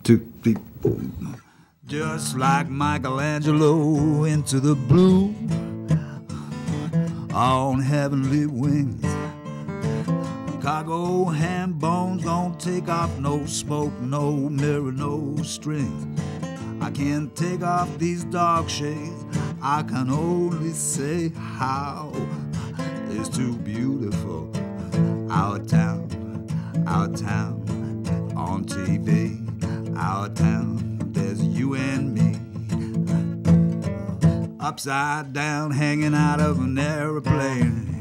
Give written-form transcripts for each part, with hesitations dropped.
took the, just like Michelangelo into the blue on heavenly wings. Cargo hand bones don't take off, no smoke, no mirror, no strings. I can't take off these dark shades. I can only say how it's too beautiful. Our town on TV. Our town, there's you and me. Upside down, hanging out of an airplane.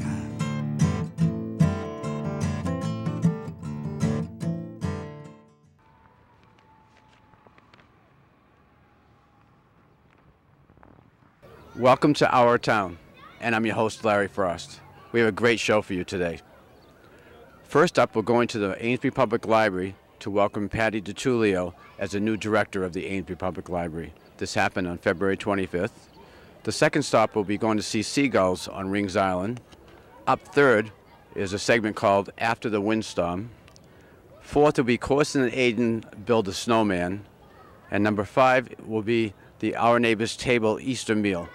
Welcome to Our Town, and I'm your host, Larry Frost. We have a great show for you today. First up, we're going to the Amesbury Public Library to welcome Patty Ditullio as the new director of the Amesbury Public Library. This happened on February 25th. The second stop will be going to see seagulls on Rings Island. Up third is a segment called After the Windstorm. Fourth will be Corson Aidan Build a Snowman. And number 5 will be the Our Neighbors Table Easter meal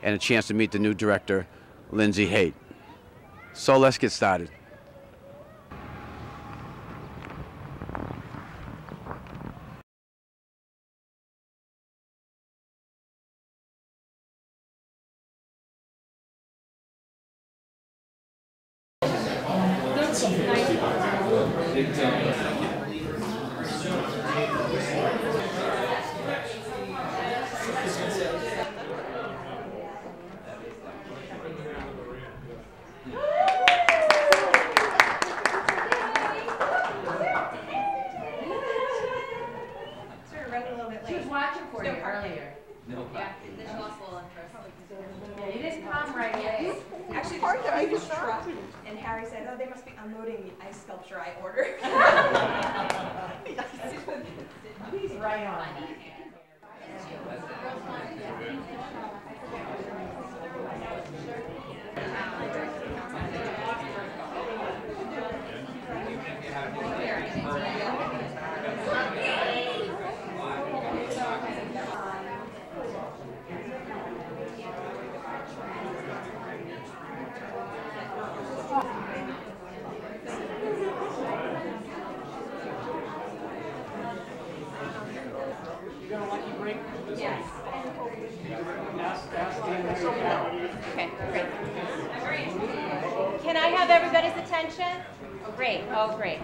and a chance to meet the new director, Lyndsey Haight. So let's get started. And Harry said, "Oh, they must be unloading the ice sculpture I ordered." He's right on. Okay, great. Can I have everybody's attention? Great. Oh, great.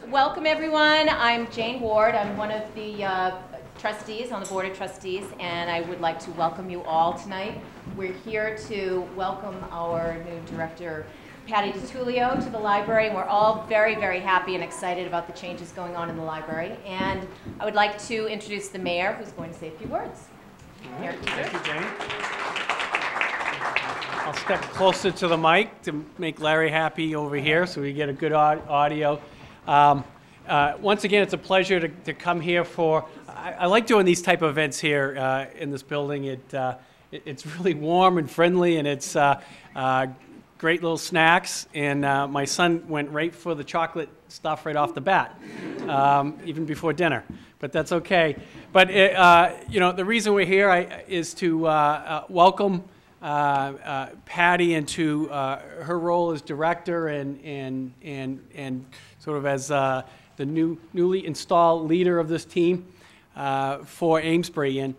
Welcome, everyone. I'm Jane Ward. I'm one of the trustees on the Board of Trustees, and I would like to welcome you all tonight. We're here to welcome our new director, Patty Ditullio, to the library. We're all very, very happy and excited about the changes going on in the library. And I would like to introduce the mayor, who's going to say a few words. Mayor Kezer. Thank you, Jane. I'll step closer to the mic to make Larry happy over here so we get a good audio. Once again, it's a pleasure to come here for, I like doing these type of events here in this building. It's really warm and friendly, and it's great little snacks, and my son went right for the chocolate stuff right off the bat, even before dinner, but that's okay. But you know, the reason we're here is to welcome Patty into her role as director and sort of as the newly installed leader of this team for Amesbury. And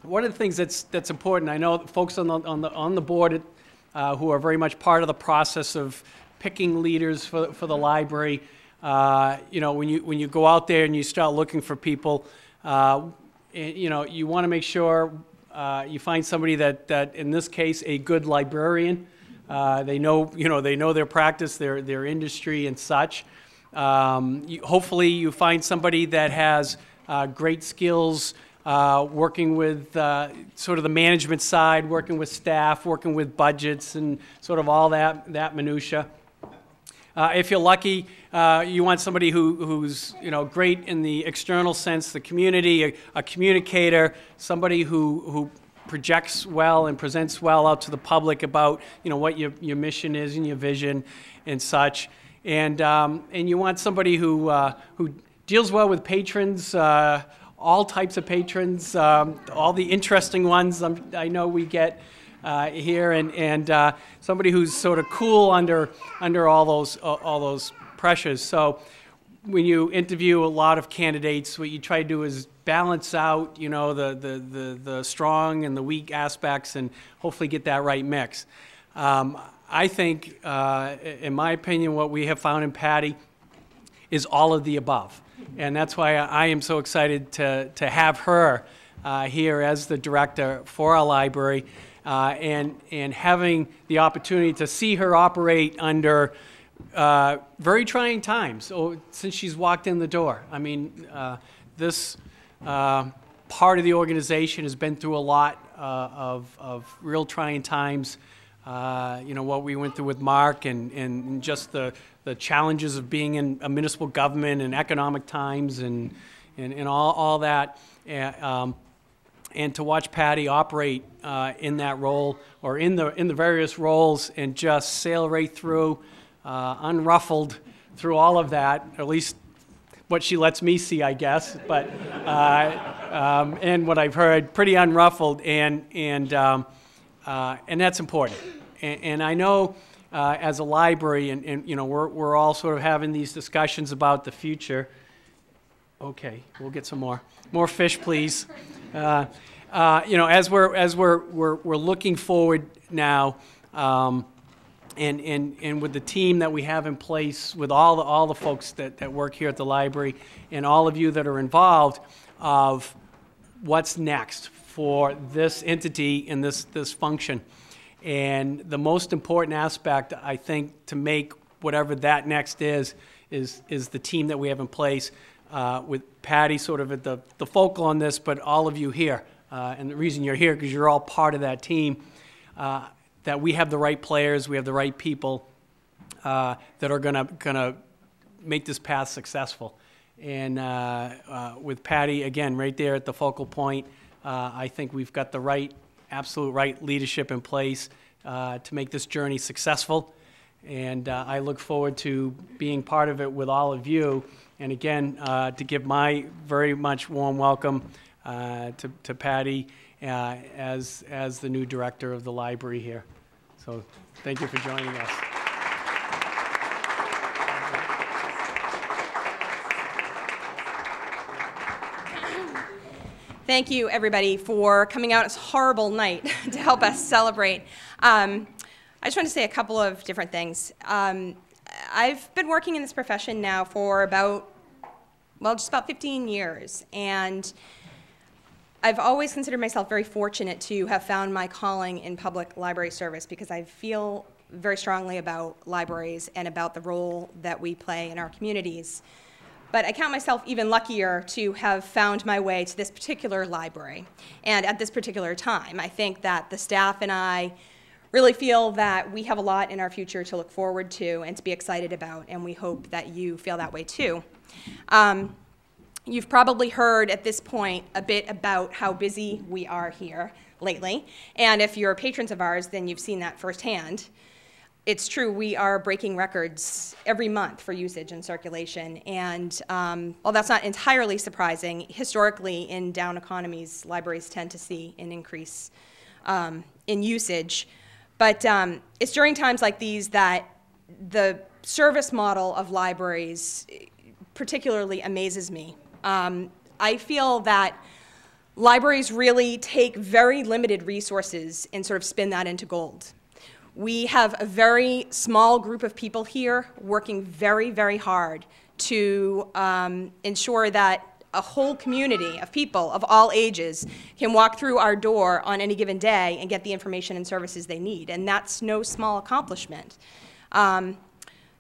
one of the things that's important, I know folks on the board who are very much part of the process of picking leaders for the library. You know, when you go out there and you start looking for people, you know, you want to make sure you find somebody that in this case, a good librarian. They know their practice, their industry, and such. Hopefully, you find somebody that has great skills. Working with sort of the management side, working with staff, working with budgets, and sort of all that minutia. If you're lucky, you want somebody who's great in the external sense, the community, a communicator, somebody who projects well and presents well out to the public about what your mission is and your vision and such. And you want somebody who deals well with patrons, all types of patrons, all the interesting ones I know we get here, and somebody who's sort of cool under all those pressures. So when you interview a lot of candidates, what you try to do is balance out, you know, the strong and the weak aspects, and hopefully get that right mix. I think, in my opinion, what we have found in Patty is all of the above. And that's why I am so excited to have her here as the director for our library, and having the opportunity to see her operate under very trying times since she's walked in the door. I mean, this part of the organization has been through a lot of real trying times. You know, what we went through with Mark, and just the challenges of being in a municipal government and economic times, and all that, and to watch Patty operate in that role, or in the various roles, and just sail right through, unruffled through all of that, at least what she lets me see, I guess, but and what I've heard, pretty unruffled, and that's important. And I know, as a library, and you know, we're all sort of having these discussions about the future. Okay, we'll get some more fish, please. You know, as we're looking forward now, and with the team that we have in place, with all the folks that work here at the library, and all of you that are involved, of what's next for this entity and this function. And the most important aspect, I think, to make whatever that next is the team that we have in place, with Patty sort of at the focal on this, but all of you here. And the reason you're here, because you're all part of that team, that we have the right players, we have the right people that are gonna make this path successful. And with Patty, again, right there at the focal point, I think we've got the absolute right leadership in place to make this journey successful. And I look forward to being part of it with all of you. And again, to give my very much warm welcome to Patty as the new director of the library here. So thank you for joining us. Thank you, everybody, for coming out. It's a horrible night to help us celebrate. I just want to say a couple of different things. I've been working in this profession now for just about 15 years, and I've always considered myself very fortunate to have found my calling in public library service, because I feel very strongly about libraries and about the role that we play in our communities. But I count myself even luckier to have found my way to this particular library and at this particular time. I think that the staff and I really feel that we have a lot in our future to look forward to and to be excited about, and we hope that you feel that way too. You've probably heard at this point a bit about how busy we are here lately, and if you're patrons of ours, then you've seen that firsthand. It's true, we are breaking records every month for usage and circulation, and while that's not entirely surprising, historically in down economies, libraries tend to see an increase in usage. But it's during times like these that the service model of libraries particularly amazes me. I feel that libraries really take very limited resources and sort of spin that into gold. We have a very small group of people here working very, very hard to ensure that a whole community of people of all ages can walk through our door on any given day and get the information and services they need, and that's no small accomplishment.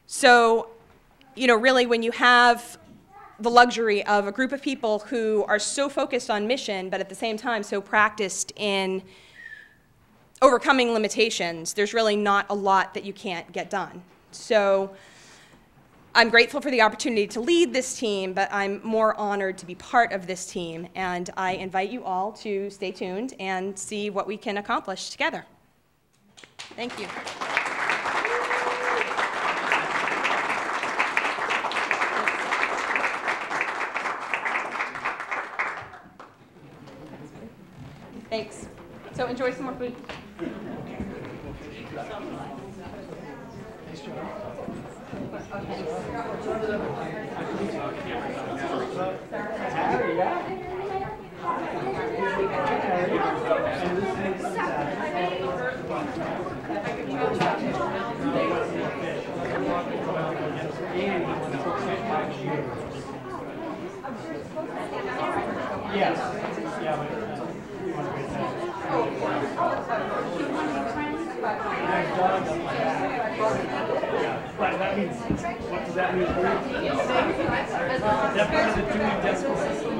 So, you know, really when you have the luxury of a group of people who are so focused on mission, but at the same time so practiced in overcoming limitations, there's really not a lot that you can't get done. So I'm grateful for the opportunity to lead this team, but I'm more honored to be part of this team, and I invite you all to stay tuned and see what we can accomplish together. Thank you. Thanks. So enjoy some more food. Yes. Yeah, but that means, what does that mean? Definitely the Julie decimal system.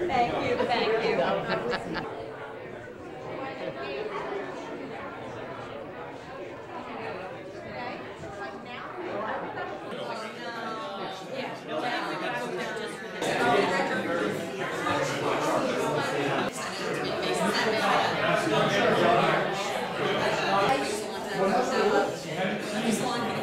Thank you, thank you. Just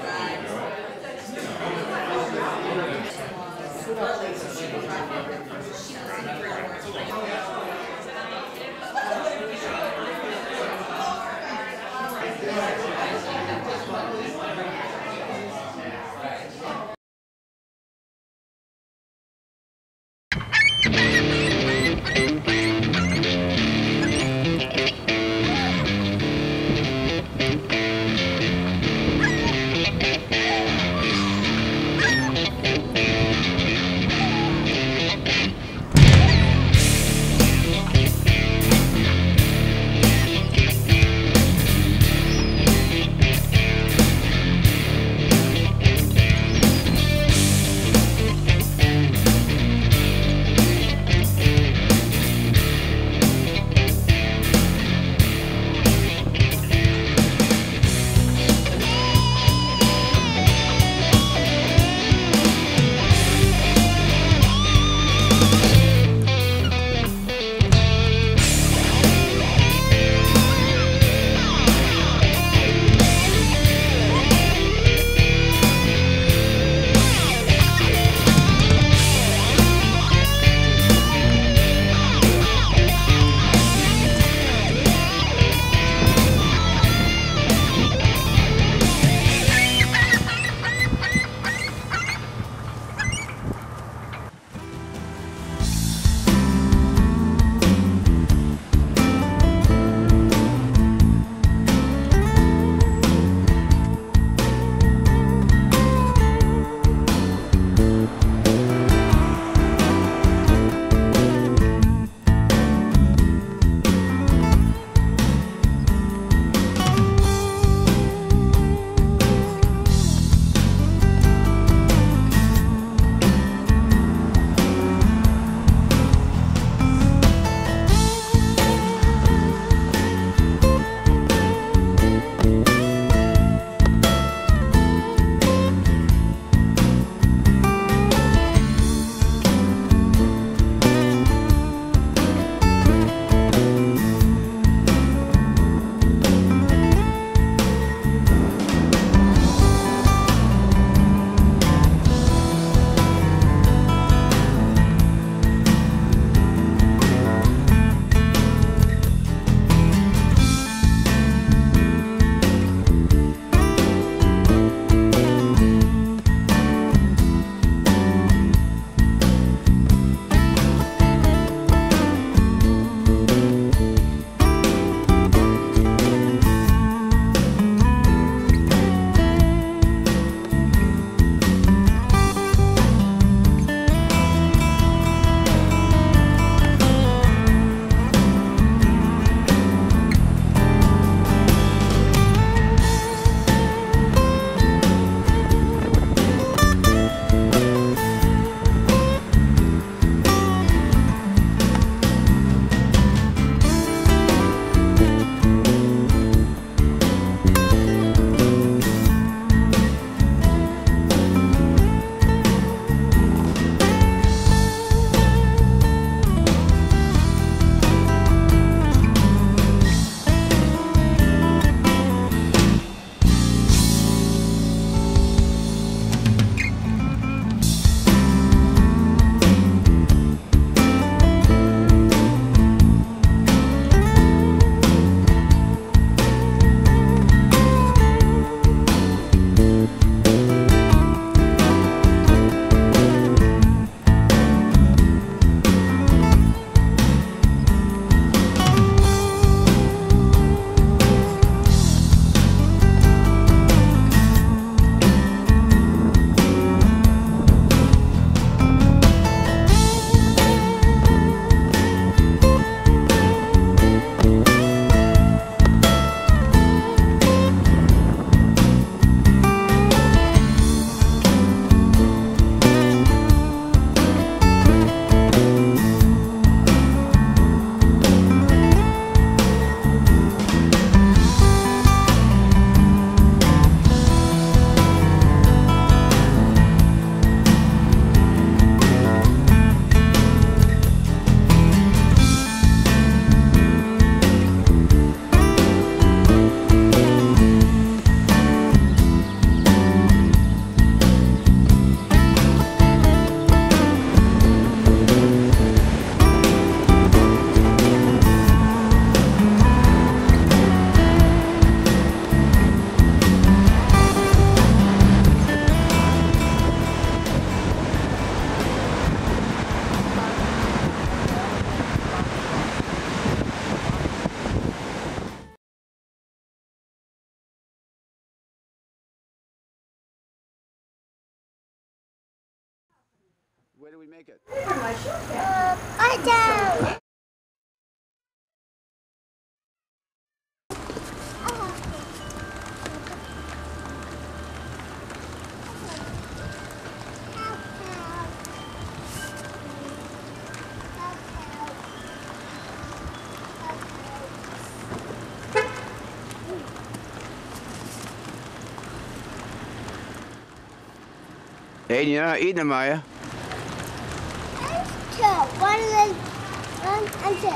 Where do we make it? I don't. Aidan, you're not eating them, are you? Two. One and two.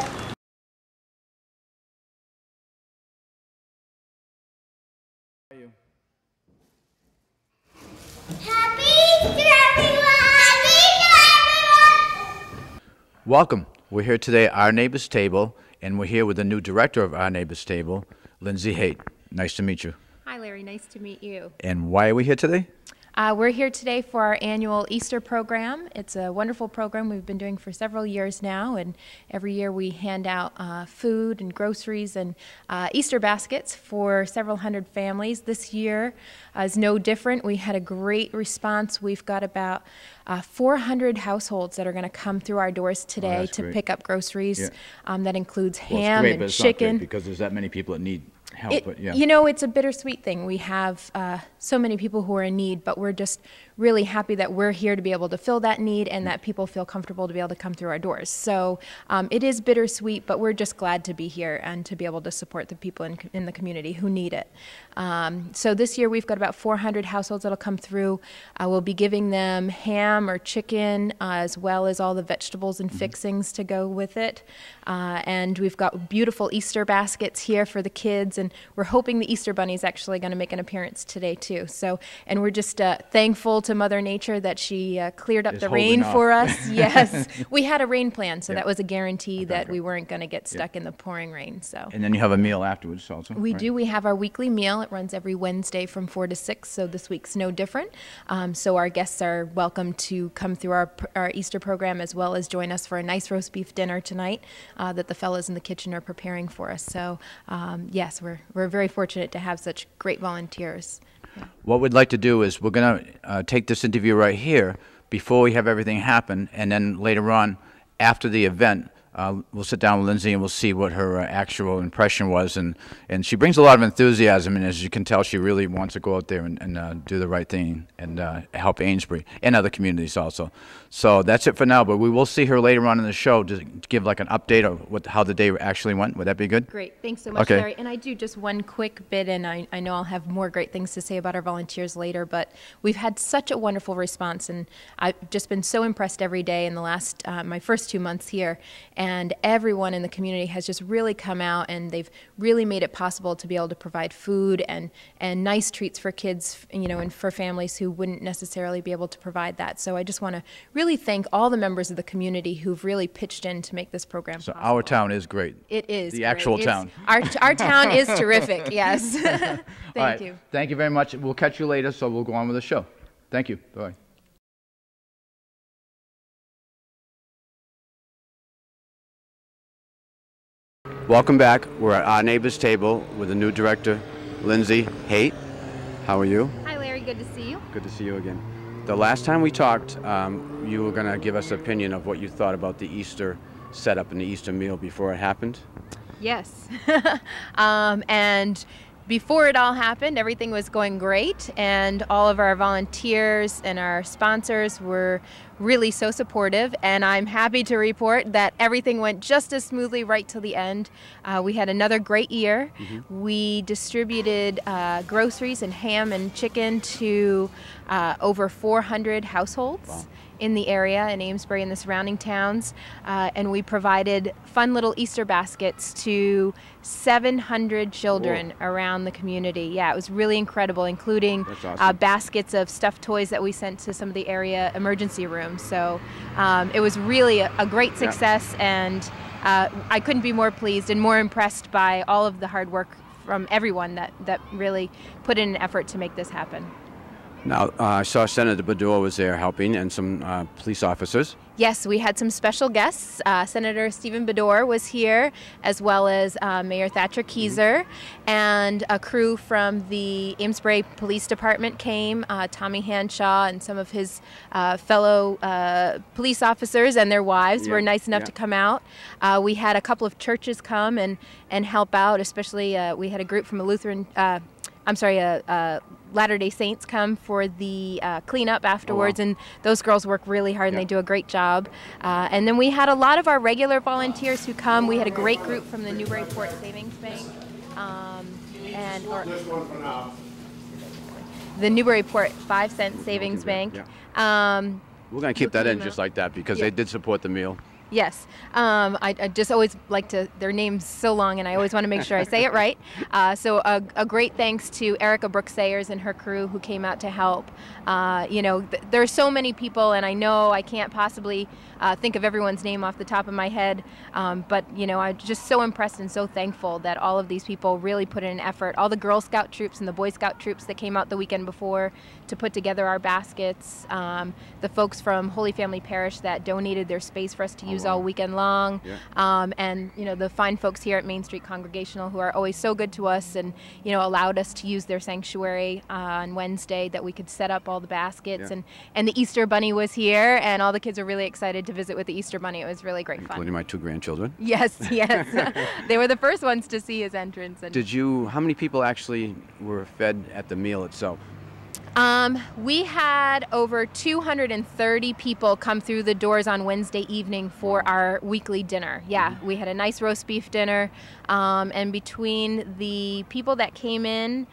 Happy Easter, everyone! Happy Easter, everyone! Welcome. We're here today at Our Neighbor's Table, and we're here with the new director of Our Neighbor's Table, Lyndsey Haight. Nice to meet you. Hi, Larry. Nice to meet you. And why are we here today? We're here today for our annual Easter program. It's a wonderful program we've been doing for several years now, and every year we hand out food and groceries and Easter baskets for several hundred families. This year is no different. We had a great response. We've got about 400 households that are going to come through our doors today to great. pick up groceries. Yeah. That includes Well, ham it's great, and but it's chicken. not great because there's that many people that need help. But yeah. You know, it's a bittersweet thing. We have so many people who are in need, but we're just really happy that we're here to be able to fill that need and that people feel comfortable to be able to come through our doors. So it is bittersweet, but we're just glad to be here and to be able to support the people in the community who need it. So this year we've got about 400 households that'll come through. We'll be giving them ham or chicken as well as all the vegetables and fixings to go with it. And we've got beautiful Easter baskets here for the kids, and we're hoping the Easter Bunny is actually going to make an appearance today too. So, and we're just thankful to Mother Nature that she cleared up Is the holding rain off. for us. Yes, we had a rain plan, so Yeah. that was a guarantee that Okay. we weren't going to get stuck in the pouring rain. So. And then you have a meal afterwards also. We right? do. We have our weekly meal. It runs every Wednesday from 4 to 6, so this week's no different. So our guests are welcome to come through our Easter program as well as join us for a nice roast beef dinner tonight that the fellows in the kitchen are preparing for us. So yes, we're very fortunate to have such great volunteers. What we'd like to do is we're going to take this interview right here before we have everything happen, and then later on, after the event, we'll sit down with Lyndsey and we'll see what her actual impression was. And she brings a lot of enthusiasm, and as you can tell, she really wants to go out there and do the right thing and help Amesbury and other communities also. So that's it for now, but we will see her later on in the show to give like an update of how the day actually went. Would that be good? Great. Thanks so much, Okay. Larry. And I do just one quick bit, and I know I'll have more great things to say about our volunteers later, but we've had such a wonderful response, and I've just been so impressed every day in the last, my first 2 months here, and everyone in the community has just really come out, and they've really made it possible to be able to provide food and nice treats for kids, you know, and for families who wouldn't necessarily be able to provide that. So I just want to really thank all the members of the community who've really pitched in to make this program So possible. our town is great. It is. The great. actual It's- town. Our town is terrific, yes. All Thank right. you. Thank you very much. We'll catch you later, so we'll go on with the show. Thank you. Bye. Welcome back. We're at Our Neighbor's Table with the new director, Lyndsey Haight. How are you? Hi, Larry. Good to see you. Good to see you again. The last time we talked, you were going to give us an opinion of what you thought about the Easter setup and the Easter meal before it happened. Yes. And before it all happened, everything was going great, and all of our volunteers and our sponsors were really so supportive, and I'm happy to report that everything went just as smoothly right till the end. We had another great year. We distributed groceries and ham and chicken to over 400 households. Wow. In the area, in Amesbury and the surrounding towns, and we provided fun little Easter baskets to 700 children around the community. Yeah, it was really incredible, including That's awesome. baskets of stuffed toys that we sent to some of the area emergency rooms. So it was really a great success, and I couldn't be more pleased and more impressed by all of the hard work from everyone that really put in an effort to make this happen. Now, I saw Senator Baddour was there helping and some police officers. Yes, we had some special guests. Senator Stephen Baddour was here, as well as Mayor Thatcher Kezer, and a crew from the Amesbury Police Department came, Tommy Hanshaw and some of his fellow police officers and their wives were nice enough to come out. We had a couple of churches come and help out, especially we had a group from a Lutheran, Latter-day Saints come for the cleanup afterwards, and those girls work really hard and they do a great job. And then we had a lot of our regular volunteers who come. We had a great group from the Newburyport Savings Bank, the Newburyport 5-cent Savings Bank. We're going to keep that in just like that because they did support the meal. Yes. I just always like to, their name's so long and I always want to make sure I say it right. So a great thanks to Erica Brooks Sayers and her crew who came out to help. You know, there are so many people, and I know I can't possibly think of everyone's name off the top of my head, but you know, I'm just so impressed and so thankful that all of these people really put in an effort. All the Girl Scout troops and the Boy Scout troops that came out the weekend before to put together our baskets, the folks from Holy Family Parish that donated their space for us to use all weekend long, and you know, the fine folks here at Main Street Congregational who are always so good to us and you know, allowed us to use their sanctuary on Wednesday that we could set up all the baskets, and the Easter Bunny was here and all the kids are really excited to visit with the Easter Bunny. It was really great fun. Including my 2 grandchildren. Yes. They were the first ones to see his entrance. And how many people actually were fed at the meal itself? We had over 230 people come through the doors on Wednesday evening for our weekly dinner. Yeah, we had a nice roast beef dinner, and between the people that came in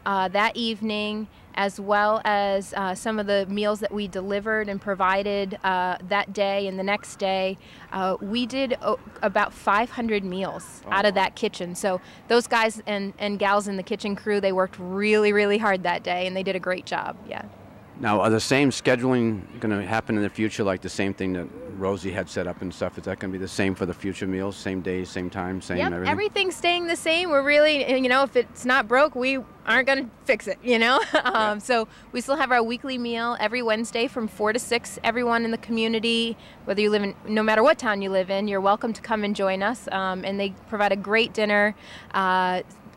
that evening, as well as some of the meals that we delivered and provided that day and the next day, we did about 500 meals out of that kitchen. So those guys and gals in the kitchen crew, they worked really, really hard that day, and they did a great job. Yeah. Now, are the same scheduling going to happen in the future, like the same thing that Rosie had set up and stuff? Is that going to be the same for the future meals, same days, same time, same everything? Everything's staying the same. We're really, you know, if it's not broke, we aren't going to fix it, you know? So we still have our weekly meal every Wednesday from 4 to 6. Everyone in the community, whether you live in, no matter what town you live in, you're welcome to come and join us. And they provide a great dinner.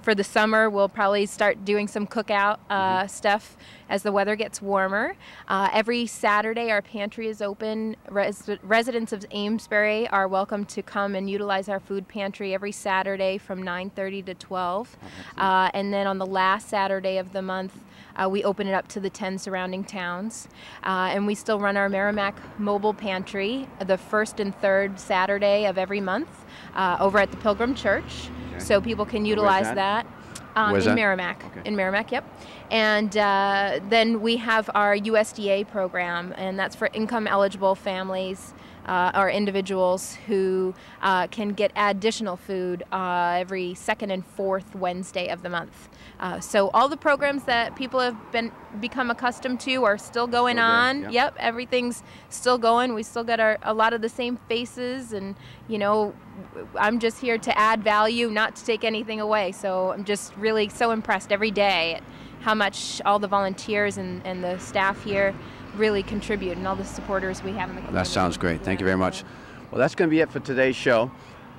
For the summer, we'll probably start doing some cookout stuff as the weather gets warmer. Every Saturday, our pantry is open. Residents of Amesbury are welcome to come and utilize our food pantry every Saturday from 9:30 to 12. And then on the last Saturday of the month, we open it up to the 10 surrounding towns. And we still run our Merrimack mobile pantry the first and third Saturday of every month over at the Pilgrim Church. So people can utilize that. In Merrimack. Okay. In Merrimack, yep. And then we have our USDA program, and that's for income-eligible families or individuals who can get additional food every second and fourth Wednesday of the month. So all the programs that people have become accustomed to are still going on. Yep, everything's still going. We still got a lot of the same faces, and you know, I'm just here to add value, not to take anything away. So I'm just really so impressed every day at how much all the volunteers and the staff here really contribute, and all the supporters we have in the community. That sounds great. Thank you very much. Well, that's going to be it for today's show.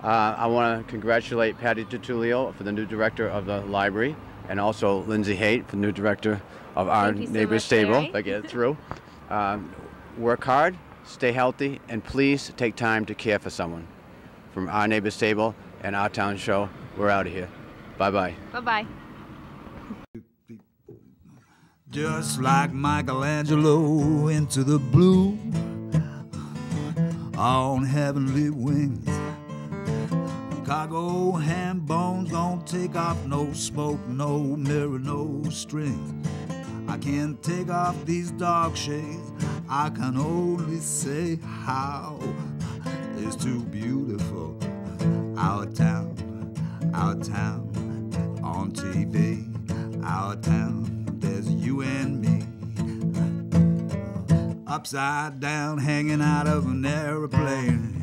I want to congratulate Patty Ditullio for the new director of the library, and also Lyndsey Haight for the new director of our neighbor's stable. If I get it through. Work hard, stay healthy, and please take time to care for someone. From our neighbor's stable and our town show, we're out of here. Bye-bye. Bye-bye. Just like Michelangelo into the blue on heavenly wings. Cargo ham bones don't take off, no smoke, no mirror, no strings. I can't take off these dark shades. I can only say how it's too beautiful. Our town on TV, our town. There's you and me, upside down, hanging out of an airplane.